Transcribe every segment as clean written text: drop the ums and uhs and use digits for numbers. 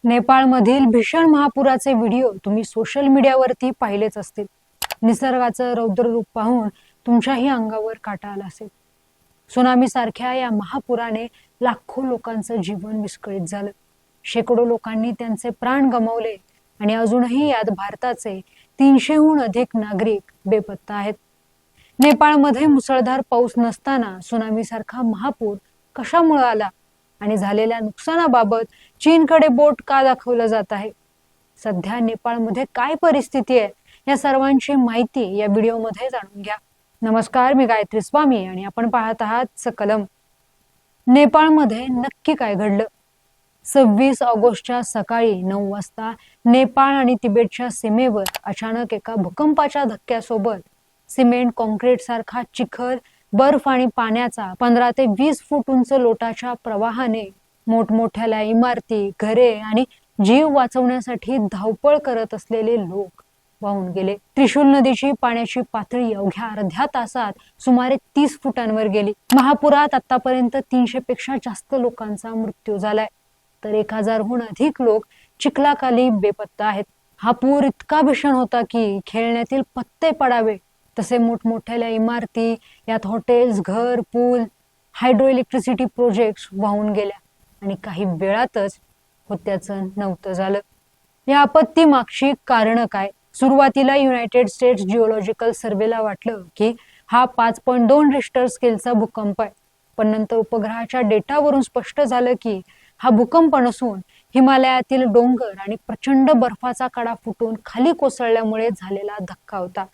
नेपाळमधील भीषण महापुराचे व्हिडिओ तुम्ही सोशल मीडियावरती पाहिलेच असतील। निसर्गाचं रौद्र रूप पाहून तुमच्याही अंगावर काटा आला असेल। सुनामी सारख्या या महापुराने लाखो लोकांचं जीवन विस्कळीत झालं। शेकडो लोकांनी त्यांचे प्राण गमावले आणि अजूनही यात भारताचे 300हून अधिक नागरिक बेपत्ता आहेत। नेपाळमध्ये मुसळधार पाऊस नसताना सुनामी सारखा महापूर कशामुळे आला आणि झालेल्या नुकसानाबाबत चीनकडे बोट का दाखवलं जात आहे? सध्या नेपाळमध्ये काय परिस्थिती आहे या सर्वांची माहिती या व्हिडिओमध्ये जाणून घ्या। नमस्कार, मी गायत्री स्वामी आणि आपण पाहत आहात सकलम। नेपाळमध्ये नक्की काय घडलं? 26 ऑगस्टच्या सकाळी 9 वाजता नेपाळ आणि तिबेटच्या सीमेवर अचानक एका भूकंपाच्या धक्क्यासोबत सिमेंट कॉन्क्रीट सारखा चिखल, बर्फ आणि पाण्याचा 15 ते 20 फूट उंच लोटाच्या प्रवाहाने मोठमोठ्या इमारती, घरे आणि जीव वाचवण्यासाठी धावपळ करत असलेले लोक वाहून गेले। त्रिशूल नदीची पाण्याची पातळी अवघ्या अर्ध्या तासात सुमारे 30 फुटांवर गेली। महापुरात आतापर्यंत 300 पेक्षा जास्त लोकांचा मृत्यू झालाय, तर 1000हून अधिक लोक चिखलाखाली बेपत्ता आहेत। हा पूर इतका भीषण होता की खेळण्यातील पत्ते पडावे तसे मोठमोठ्या इमारती, यात हॉटेल्स, घर, पूल, हायड्रो इलेक्ट्रिसिटी प्रोजेक्ट्स वाहून गेल्या आणि काही वेळातच होत्याचं नव्हतं झालं। या आपत्ती मागची कारण काय? सुरुवातीला युनायटेड स्टेट्स जिओलॉजिकल सर्वेला वाटलं की हा 5.2 रिश्टर स्केलचा भूकंप आहे, पण नंतर उपग्रहाच्या डेटावरून स्पष्ट झालं की हा भूकंप नसून हिमालयातील डोंगर आणि प्रचंड बर्फाचा कडा फुटून खाली कोसळल्यामुळे झालेला धक्का होता।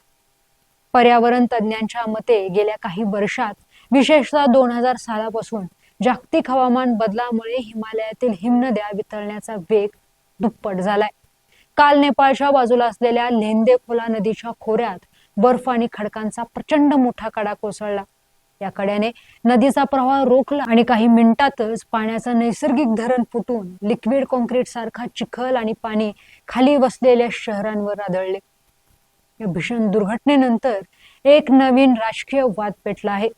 पर्यावरण तज्ञांच्या मते गेल्या काही वर्षात, विशेषतः 2000 सालापासून जागतिक हवामान बदलामुळे हिमालयातील हिमनद्या वितळण्याचा वेग दुप्पट झालाय। काल नेपाळच्या बाजूला असलेल्या लेंदे खोला नदीच्या खोऱ्यात बर्फ आणि खडकांचा प्रचंड मोठा कडा कोसळला। या कड्याने नदीचा प्रवाह रोखला आणि काही मिनिटातच पाण्याचं नैसर्गिक धरण फुटून लिक्विड कॉन्क्रीट सारखा चिखल आणि पाणी खाली वसलेल्या शहरांवर आदळले। या भीषण दुर्घटनेनंतर एक नवीन राजकीय वाद पेटला आहे।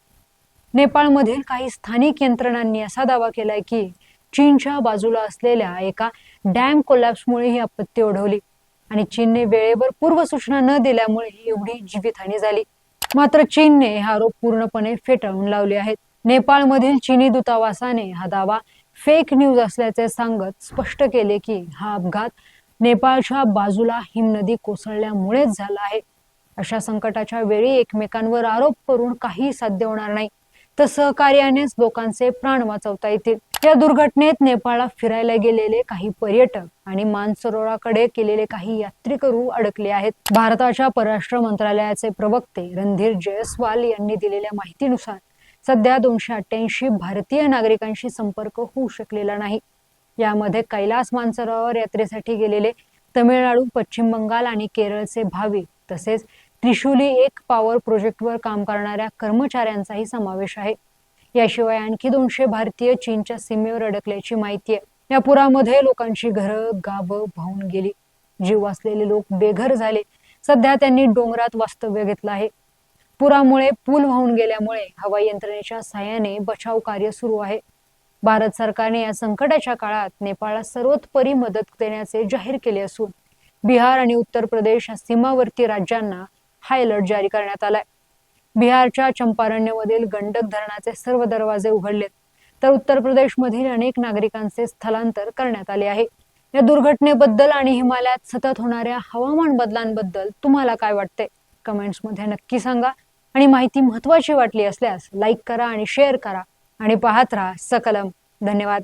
नेपाळमधील काही स्थानिक यंत्रणांनी असा दावा केलाय की चीनच्या बाजूला असलेल्या एका डॅम कोलॅप्समुळे ही आपत्ती ओढवली आणि चीनने वेळेवर पूर्वसूचना न दिल्यामुळे ही एवढी जीवितहानी झाली। मात्र चीनने हा आरोप पूर्णपणे फेटाळून लावले आहेत। नेपाळमधील चीनी दूतावासाने हा दावा फेक न्यूज असल्याचे सांगत स्पष्ट केले की हा अपघात नेपाळच्या बाजूला हिमनदी कोसळल्यामुळेच झाला आहे। अशा संकटाच्या वेळी एकमेकांवर आरोप करून काही साध्य होणार नाही, तर सहकार्यानेच लोकांचे प्राण वाचवता येतील। या दुर्घटनेत नेपाळला फिरायला गेलेले काही पर्यटक आणि मानसरोवराकडे केलेले काही यात्रेकरू अडकले आहेत। भारताच्या परराष्ट्र मंत्रालयाचे प्रवक्ते रणधीर जयस्वाल यांनी दिलेल्या माहितीनुसार सध्या 288 भारतीय नागरिकांशी संपर्क होऊ शकलेला नाही। यामध्ये कैलास मानसरोवर यात्रेसाठी गेलेले तमिळनाडू, पश्चिम बंगाल आणि केरळचे भाविक तसेच त्रिशूली 1 पॉवर प्रोजेक्टवर काम करणाऱ्या कर्मचाऱ्यांचाही समावेश आहे। याशिवाय आणखी 200 भारतीय चीनच्या सीमेवर अडकल्याची माहिती आहे। या पुरामध्ये लोकांची घरं, गावं वाहून गेली, जीव वाचलेले लोक बेघर झाले। सध्या त्यांनी डोंगरात वास्तव्य घेतलं आहे। पुरामुळे पूल वाहून गेल्यामुळे हवाई यंत्रणेच्या साहाय्याने बचाव कार्य सुरू आहे। भारत सरकारने या संकटाच्या काळात नेपाळला सर्वतोपरी मदत देण्याचे जाहीर केले असून बिहार आणि उत्तर प्रदेश या सीमावर्ती राज्यांना हाय अलर्ट जारी करण्यात आलाय। बिहारच्या चंपारण्यमधील गंडक धरणाचे सर्व दरवाजे उघडलेत, तर उत्तर प्रदेशमधील अनेक नागरिकांचे स्थलांतर करण्यात आले आहे। या दुर्घटनेबद्दल आणि हिमालयात सतत होणाऱ्या हवामान बदलांबद्दल तुम्हाला काय वाटते? कमेंट्समध्ये नक्की सांगा आणि माहिती महत्त्वाची वाटली असल्यास लाईक करा आणि शेअर करा आणि पाहत राहा सकलम। धन्यवाद।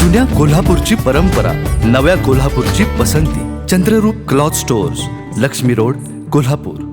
जुन्या कोल्हापूरची परंपरा, नव्या कोल्हापूरची पसंती। Chandraroop cloth stores, Lakshmi road, Kolhapur.